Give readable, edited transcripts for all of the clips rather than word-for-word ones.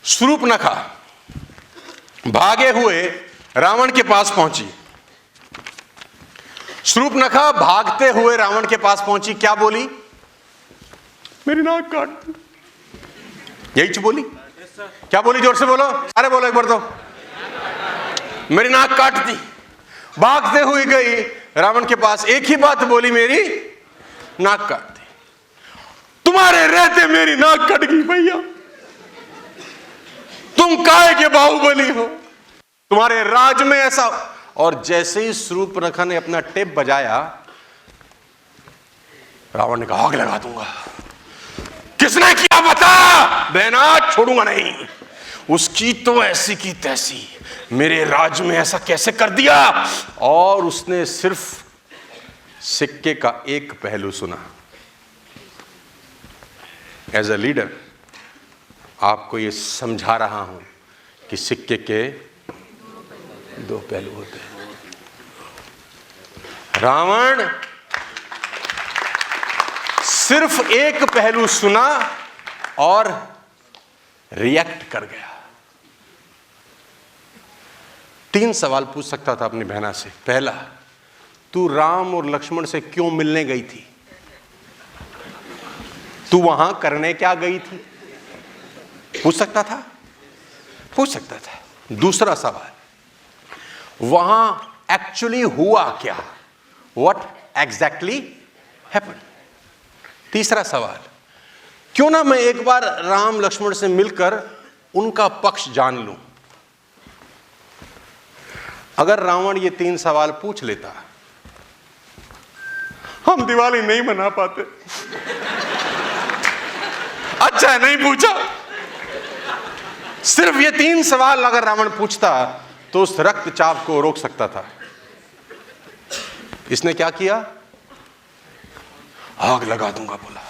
शूर्पणखा भागे हुए रावण के पास पहुंची। शूर्पणखा भागते हुए रावण के पास पहुंची, क्या बोली? मेरी नाक काट दी। यही बोली? क्या बोली? जोर से बोलो, अरे बोलो एक बार तो। मेरी नाक काट दी। भागते हुए गई रावण के पास, एक ही बात बोली, मेरी नाक काट दी। तुम्हारे रहते मेरी नाक कट गई भैया, तुम काहे के बाहुबली हो, तुम्हारे राज में ऐसा। और जैसे ही शूर्पणखा ने अपना टेप बजाया, रावण ने कहा आग लगा दूंगा। किसने किया बता? बहना छोड़ूंगा नहीं। उसकी तो ऐसी की तैसी, मेरे राज में ऐसा कैसे कर दिया। और उसने सिर्फ सिक्के का एक पहलू सुना। एज अ लीडर आपको यह समझा रहा हूं कि सिक्के के दो पहलू होते हैं। रावण सिर्फ एक पहलू सुना और रिएक्ट कर गया। 3 सवाल पूछ सकता था अपनी बहना से। पहला, तू राम और लक्ष्मण से क्यों मिलने गई थी? तू वहां करने क्या गई थी? पूछ सकता था, पूछ सकता था। दूसरा सवाल, वहां एक्चुअली हुआ क्या? What exactly happened? तीसरा सवाल, क्यों ना मैं एक बार राम लक्ष्मण से मिलकर उनका पक्ष जान लूं। अगर रावण ये 3 सवाल पूछ लेता, हम दिवाली नहीं मना पाते। अच्छा नहीं पूछा। सिर्फ ये 3 सवाल अगर रावण पूछता तो उस रक्तचाप को रोक सकता था। इसने क्या किया? आग लगा दूंगा बोला।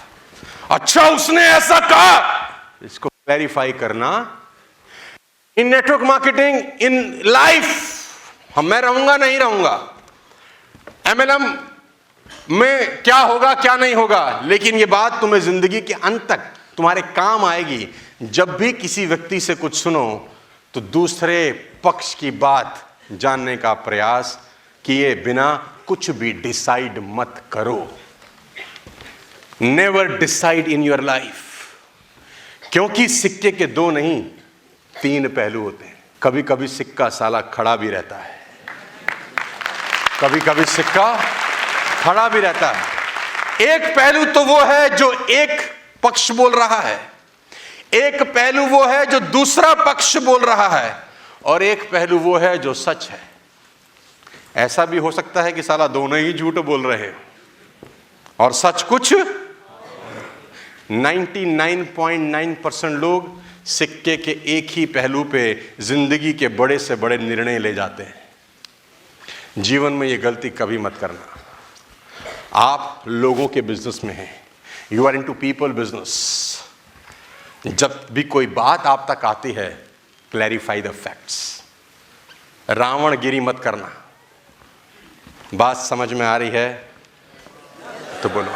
अच्छा उसने ऐसा कहा, इसको क्लैरिफाई करना। इन नेटवर्क मार्केटिंग, इन लाइफ मैं रहूंगा नहीं रहूंगा, MLM में क्या होगा क्या नहीं होगा, लेकिन ये बात तुम्हें जिंदगी के अंत तक तुम्हारे काम आएगी। जब भी किसी व्यक्ति से कुछ सुनो तो दूसरे पक्ष की बात जानने का प्रयास किए बिना कुछ भी डिसाइड मत करो। Never decide in your life, क्योंकि सिक्के के 2 नहीं 3 पहलू होते हैं। कभी कभी सिक्का साला खड़ा भी रहता है, कभी कभी सिक्का खड़ा भी रहता है। एक पहलू तो वो है जो एक पक्ष बोल रहा है, एक पहलू वो है जो दूसरा पक्ष बोल रहा है, और एक पहलू वो है जो सच है। ऐसा भी हो सकता है कि साला दोनों ही झूठ बोल रहे हो और सच कुछ। 99.9% लोग सिक्के के एक ही पहलू पे जिंदगी के बड़े से बड़े निर्णय ले जाते हैं। जीवन में ये गलती कभी मत करना। आप लोगों के बिजनेस में हैं, you are into people business. जब भी कोई बात आप तक आती है, क्लैरिफाई द फैक्ट्स। रावणगिरी मत करना। बात समझ में आ रही है तो बोलो।